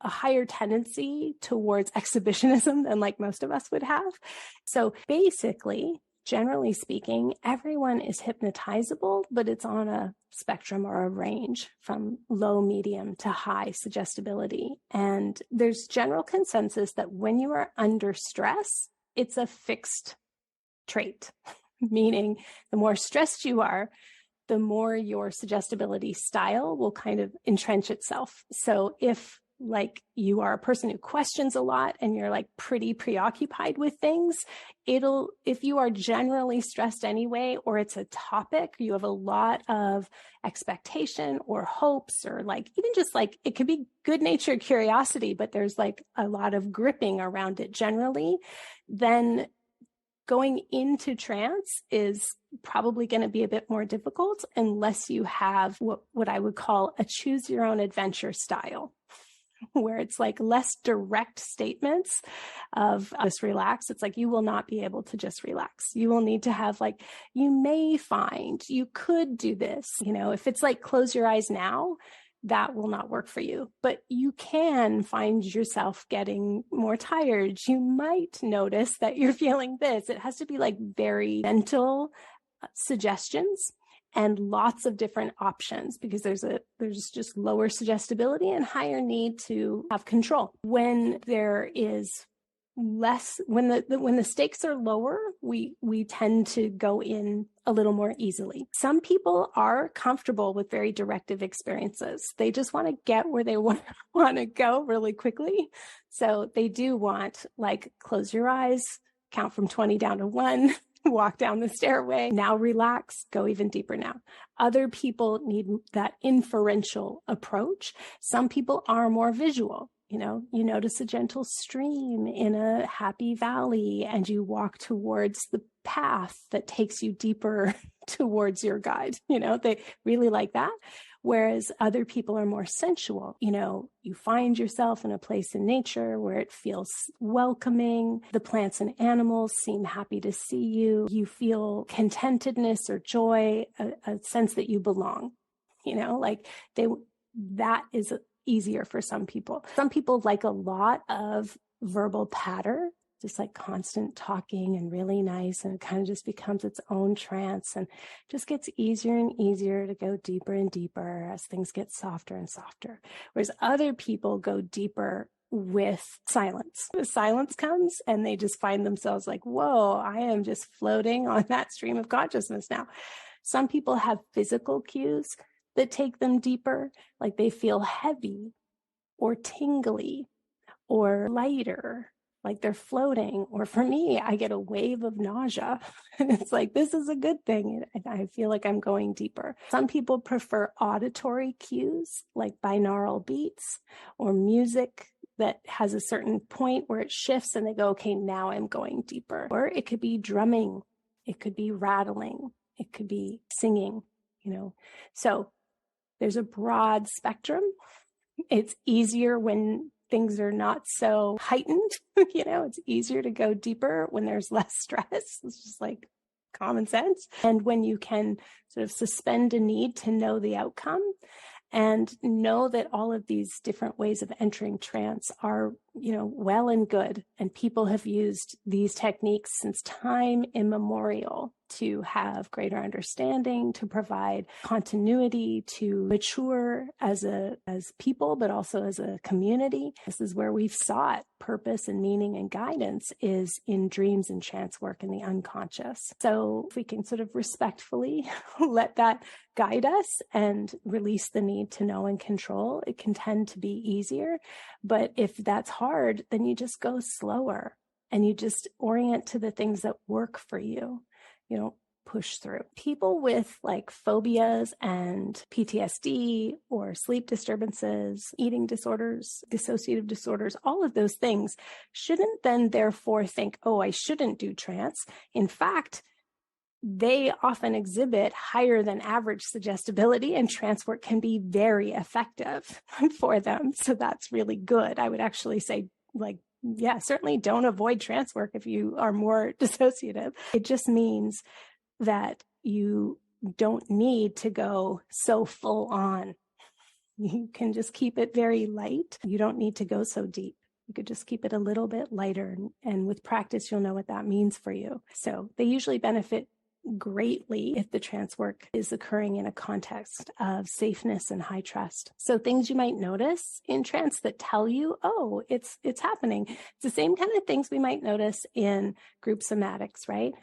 a higher tendency towards exhibitionism than most of us would have. So basically, generally speaking, everyone is hypnotizable, but it's on a spectrum or a range from low, medium to high suggestibility. And there's general consensus that when you are under stress, it's a fixed trait, meaning the more stressed you are, the more your suggestibility style will kind of entrench itself. So if like you are a person who questions a lot and you're like pretty preoccupied with things, if you are generally stressed anyway, or it's a topic, you have a lot of expectation or hopes, or like even just like it could be good natured curiosity, but there's like a lot of gripping around it generally, then going into trance is probably going to be a bit more difficult unless you have what I would call a choose your own adventure style, where it's like less direct statements of just relax. It's like you will not be able to just relax. You will need to have like, you may find you could do this. If it's like close your eyes now, that will not work for you, but you can find yourself getting more tired. You might notice that you're feeling this. It has to be like very gentle suggestions and lots of different options, because there's just lower suggestibility and higher need to have control. When there is less, when the stakes are lower, we tend to go in a little more easily. Some people are comfortable with very directive experiences. They just want to get where they want to go really quickly. So they do want like close your eyes, count from 20 down to 1, walk down the stairway, now relax, go even deeper now. Other people need that inferential approach. Some people are more visual. You notice a gentle stream in a happy valley and you walk towards the path that takes you deeper towards your guide. They really like that. Whereas other people are more sensual. You find yourself in a place in nature where it feels welcoming. The plants and animals seem happy to see you. You feel contentedness or joy, a sense that you belong. That is easier for some people. Some people like a lot of verbal patter, just like constant talking and really nice, and it kind of just becomes its own trance and just gets easier and easier to go deeper and deeper as things get softer and softer. Whereas other people go deeper with silence. The silence comes and they just find themselves like, whoa, I am just floating on that stream of consciousness now. Some people have physical cues that take them deeper, like they feel heavy or tingly or lighter, like they're floating. Or for me, I get a wave of nausea and it's like, this is a good thing. And I feel like I'm going deeper. Some people prefer auditory cues like binaural beats or music that has a certain point where it shifts and they go, okay, now I'm going deeper. Or it could be drumming. It could be rattling. It could be singing, So there's a broad spectrum. It's easier when things are not so heightened. It's easier to go deeper when there's less stress. It's just like common sense. And when you can sort of suspend a need to know the outcome and know that all of these different ways of entering trance are, well and good. And people have used these techniques since time immemorial to have greater understanding, to provide continuity, to mature as people, but also as a community. This is where we've sought purpose and meaning and guidance, is in dreams and trance work in the unconscious. So if we can sort of respectfully let that guide us and release the need to know and control, it can tend to be easier. But if that's hard, then you just go slower and you just orient to the things that work for you. You don't push through. People with like phobias and PTSD or sleep disturbances, eating disorders, dissociative disorders, all of those things shouldn't then therefore think, oh, I shouldn't do trance. In fact, they often exhibit higher than average suggestibility, and trance work can be very effective for them. So that's really good. I would actually say, yeah, certainly don't avoid trance work if you are more dissociative. It just means that you don't need to go so full on. You can just keep it very light. You don't need to go so deep. You could just keep it a little bit lighter. And with practice, you'll know what that means for you. So they usually benefit greatly if the trance work is occurring in a context of safeness and high trust. So things you might notice in trance that tell you, oh, it's happening. It's the same kind of things we might notice in group somatics, right?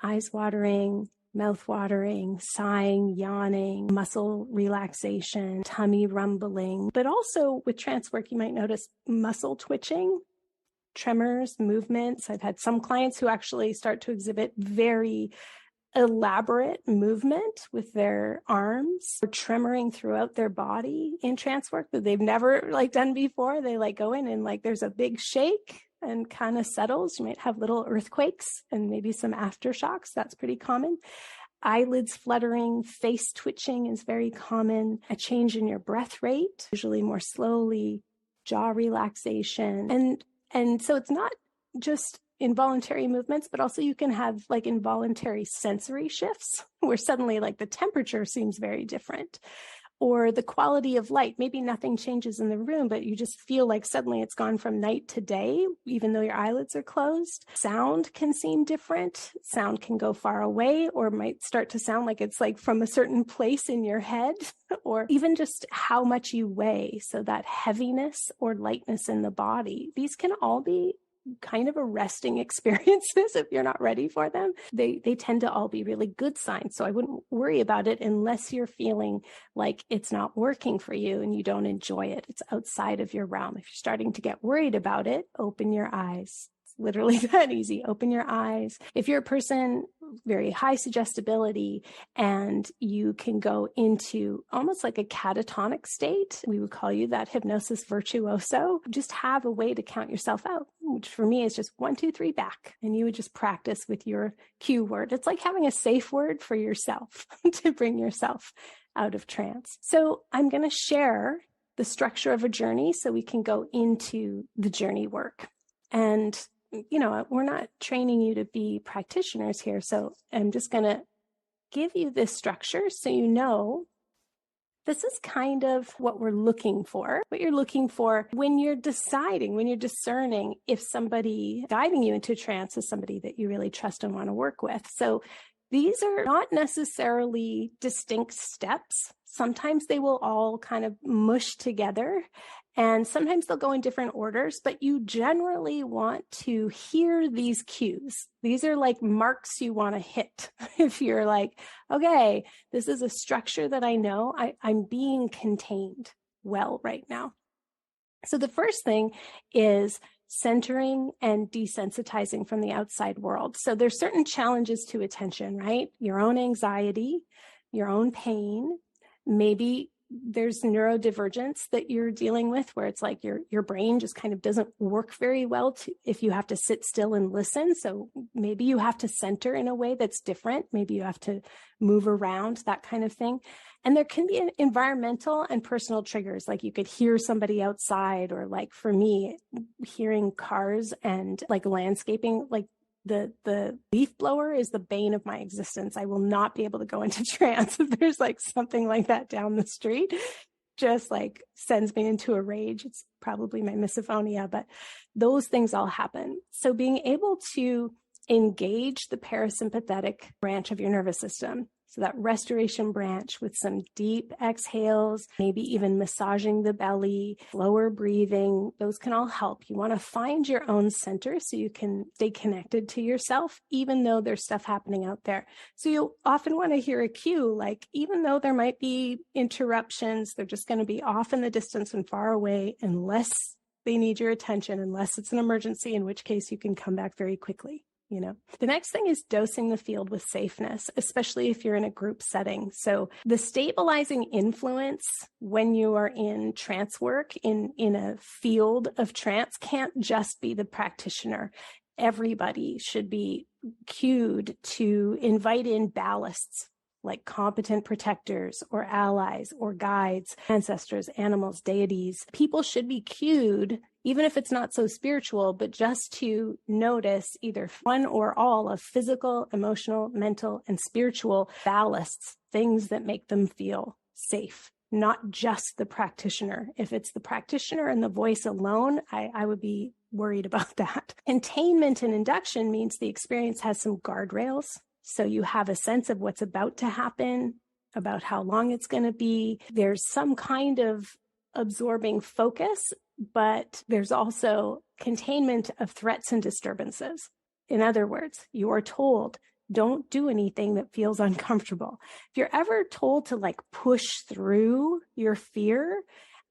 eyes watering, mouth watering, sighing, yawning, muscle relaxation, tummy rumbling. But also with trance work, you might notice muscle twitching, tremors, movements. I've had some clients who actually start to exhibit very elaborate movement with their arms or tremoring throughout their body in trance work that they've never done before. They go in and there's a big shake and kind of settles. You might have little earthquakes and maybe some aftershocks. That's pretty common. Eyelids fluttering, face twitching is very common. A change in your breath rate, usually more slowly, jaw relaxation. And so it's not just involuntary movements, but also you can have involuntary sensory shifts where suddenly the temperature seems very different, or the quality of light. Maybe nothing changes in the room, but you just feel like suddenly it's gone from night to day, even though your eyelids are closed. Sound can seem different. Sound can go far away, or might start to sound like it's from a certain place in your head, or even just how much you weigh. So that heaviness or lightness in the body, these can all be kind of arresting experiences if you're not ready for them. They tend to all be really good signs. So I wouldn't worry about it unless you're feeling like it's not working for you and you don't enjoy it. It's outside of your realm. If you're starting to get worried about it, open your eyes. It's literally that easy. Open your eyes. If you're a person very high suggestibility and you can go into almost like a catatonic state, we would call you that hypnosis virtuoso. Just have a way to count yourself out, which for me is just 1, 2, 3 back. And you would just practice with your cue word. It's like having a safe word for yourself to bring yourself out of trance. So I'm going to share the structure of a journey so we can go into the journey work. And we're not training you to be practitioners here. So I'm just going to give you this structure so you know this is kind of what we're looking for, what you're looking for when you're deciding, when you're discerning if somebody guiding you into trance is somebody that you really trust and want to work with. So these are not necessarily distinct steps. Sometimes they will all kind of mush together, and sometimes they'll go in different orders, but you generally want to hear these cues. These are like marks you want to hit. If you're like, okay, this is a structure that I know I'm being contained well right now. So the first thing is centering and desensitizing from the outside world. So there's certain challenges to attention, right? Your own anxiety, your own pain, maybe there's neurodivergence that you're dealing with where it's like your brain just kind of doesn't work very well if you have to sit still and listen. So maybe you have to center in a way that's different. Maybe you have to move around, that kind of thing. And there can be environmental and personal triggers, like you could hear somebody outside, or like for me, hearing cars and landscaping, the leaf blower is the bane of my existence. I will not be able to go into trance if there's something like that down the street. Just sends me into a rage. It's probably my misophonia, but those things all happen. So being able to engage the parasympathetic branch of your nervous system, so that restoration branch with some deep exhales, maybe even massaging the belly, slower breathing, those can all help. You want to find your own center so you can stay connected to yourself, even though there's stuff happening out there. So you'll often want to hear a cue, even though there might be interruptions, they're just going to be off in the distance and far away unless they need your attention, unless it's an emergency, in which case you can come back very quickly. The next thing is dosing the field with safeness, especially if you're in a group setting. So the stabilizing influence when you are in trance work in a field of trance can't just be the practitioner. Everybody should be cued to invite in ballasts, like competent protectors or allies or guides, ancestors, animals, deities. People should be cued, even if it's not so spiritual, but just to notice either one or all of physical, emotional, mental, and spiritual ballasts, things that make them feel safe, not just the practitioner. If it's the practitioner and the voice alone, I would be worried about that. Containment and induction means the experience has some guardrails. So you have a sense of what's about to happen, about how long it's going to be. There's some kind of absorbing focus, but there's also containment of threats and disturbances. In other words, you are told, don't do anything that feels uncomfortable. If you're ever told to like push through your fear,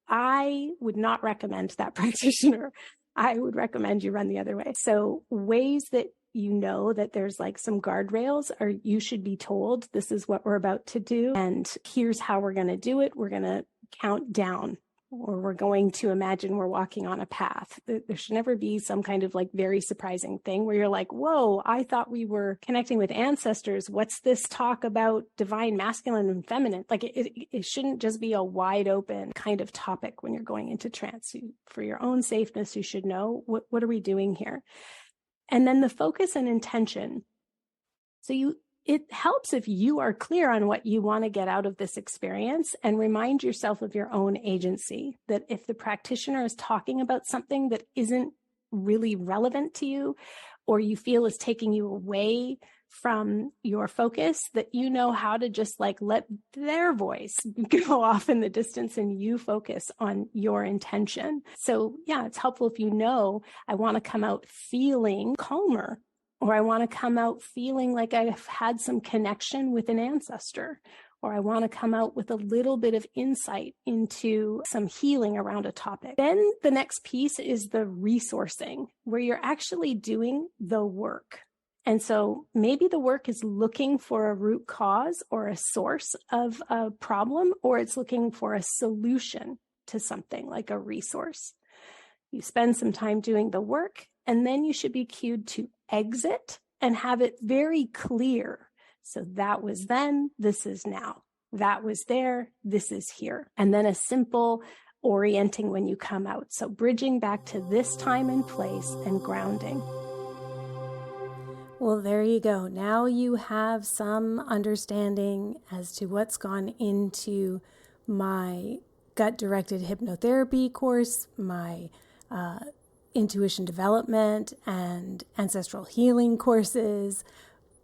I would not recommend that practitioner. I would recommend you run the other way. So ways that you know that there's like some guardrails, or you should be told this is what we're about to do and here's how we're going to do it. We're going to count down, or we're going to imagine we're walking on a path. There should never be some kind of like very surprising thing where you're like, whoa, I thought we were connecting with ancestors. What's this talk about divine masculine and feminine? Like it shouldn't just be a wide open kind of topic when you're going into trance. For your own safeness, you should know what are we doing here? And then the focus and intention. So it helps if you are clear on what you want to get out of this experience, and remind yourself of your own agency, that if the practitioner is talking about something that isn't really relevant to you, or you feel is taking you away from your focus, that you know how to just like let their voice go off in the distance and you focus on your intention. So yeah, it's helpful if you know, I want to come out feeling calmer, or I want to come out feeling like I've had some connection with an ancestor, or I want to come out with a little bit of insight into some healing around a topic. Then the next piece is the resourcing, where you're actually doing the work. And so maybe the work is looking for a root cause or a source of a problem, or it's looking for a solution to something like a resource. You spend some time doing the work, and then you should be cued to exit and have it very clear. So that was then, this is now. That was there, this is here. And then a simple orienting when you come out. So bridging back to this time and place and grounding. Well, there you go. Now you have some understanding as to what's gone into my gut-directed hypnotherapy course, my intuition development and ancestral healing courses,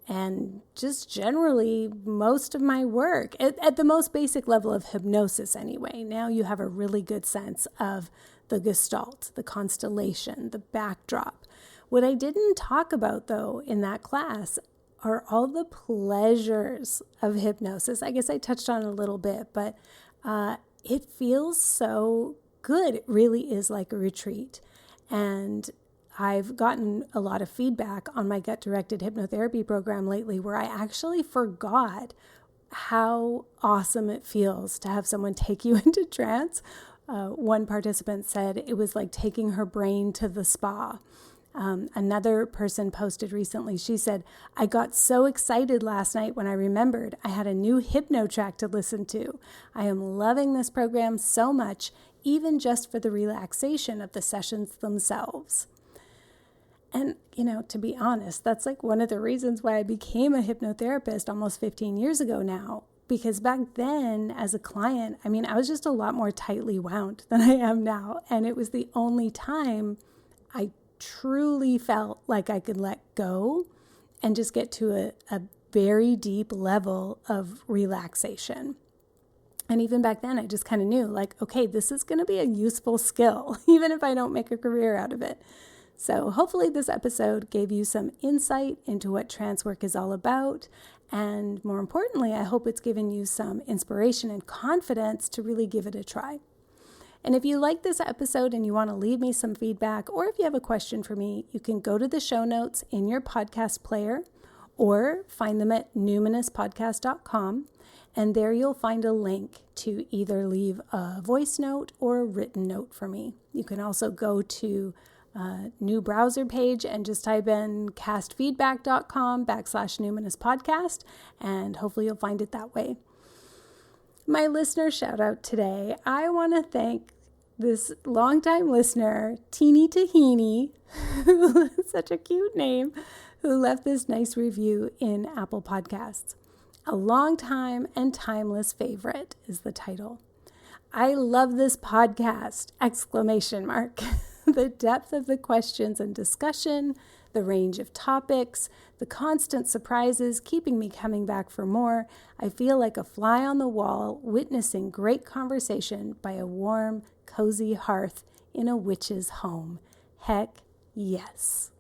and just generally most of my work at the most basic level of hypnosis anyway. Now you have a really good sense of the gestalt, the constellation, the backdrop. What I didn't talk about, though, in that class are all the pleasures of hypnosis. I guess I touched on it a little bit, but it feels so good. It really is like a retreat. And I've gotten a lot of feedback on my gut-directed hypnotherapy program lately, where I actually forgot how awesome it feels to have someone take you into trance. One participant said it was like taking her brain to the spa. Another person posted recently, she said, I got so excited last night when I remembered I had a new hypno track to listen to. I am loving this program so much, even just for the relaxation of the sessions themselves. And, to be honest, that's like one of the reasons why I became a hypnotherapist almost 15 years ago now. Because back then, as a client, I was just a lot more tightly wound than I am now. And it was the only time I truly felt like I could let go and just get to a very deep level of relaxation. And even back then, I just kind of knew, like, okay, this is going to be a useful skill, even if I don't make a career out of it. So hopefully this episode gave you some insight into what trance work is all about. And more importantly, I hope it's given you some inspiration and confidence to really give it a try. And if you like this episode and you want to leave me some feedback, or if you have a question for me, you can go to the show notes in your podcast player or find them at numinouspodcast.com. And there you'll find a link to either leave a voice note or a written note for me. You can also go to a new browser page and just type in castfeedback.com/numinouspodcast, and hopefully you'll find it that way. My listener shout out today. I want to thank this longtime listener, Teeny Tahini, such a cute name, who left this nice review in Apple Podcasts. A long-time and timeless favorite is the title. I love this podcast! ! The depth of the questions and discussion, the range of topics, the constant surprises keeping me coming back for more. I feel like a fly on the wall witnessing great conversation by a warm, cozy hearth in a witch's home. Heck yes.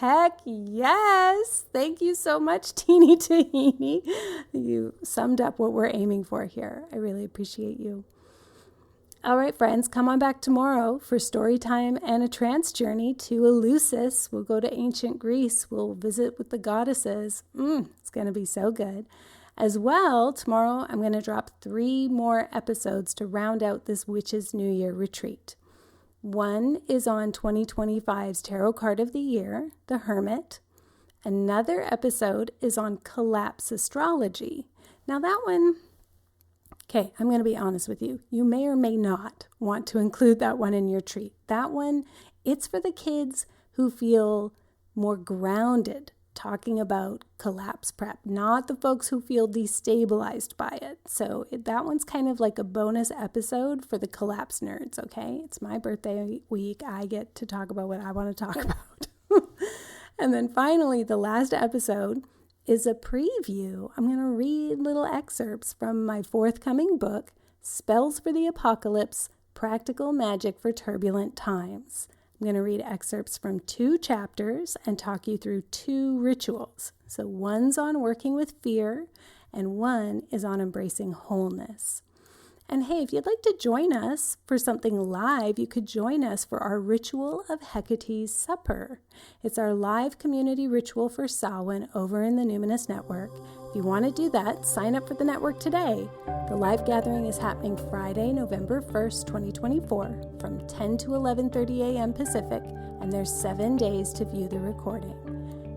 Heck yes. Thank you so much, Teeny Tahini. You summed up what we're aiming for here. I really appreciate you. All right, friends, come on back tomorrow for story time and a trance journey to Eleusis. We'll go to ancient Greece. We'll visit with the goddesses. It's going to be so good. As well, tomorrow I'm going to drop 3 more episodes to round out this Witches' New Year retreat. One is on 2025's Tarot Card of the Year, the Hermit. Another episode is on collapse astrology. Now that one, okay, I'm going to be honest with you. You may or may not want to include that one in your treat. That one, it's for the kids who feel more grounded talking about collapse prep, not the folks who feel destabilized by it. So that one's kind of like a bonus episode for the collapse nerds, okay? It's my birthday week. I get to talk about what I want to talk about. And then finally, the last episode is a preview. I'm going to read little excerpts from my forthcoming book, Spells for the Apocalypse, Practical Magic for Turbulent Times. I'm going to read excerpts from 2 chapters and talk you through 2 rituals. So one's on working with fear and one is on embracing wholeness. And hey, if you'd like to join us for something live, you could join us for our Ritual of Hecate's Supper. It's our live community ritual for Samhain over in the Numinous Network. If you want to do that, sign up for the network today. The live gathering is happening Friday, November 1st, 2024, from 10 to 11:30 a.m. Pacific, and there's 7 days to view the recording.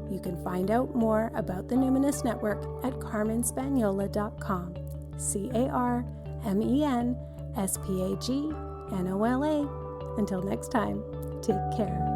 You can find out more about the Numinous Network at carmenspagnola.com. CarmenSpagnola. Until next time, take care.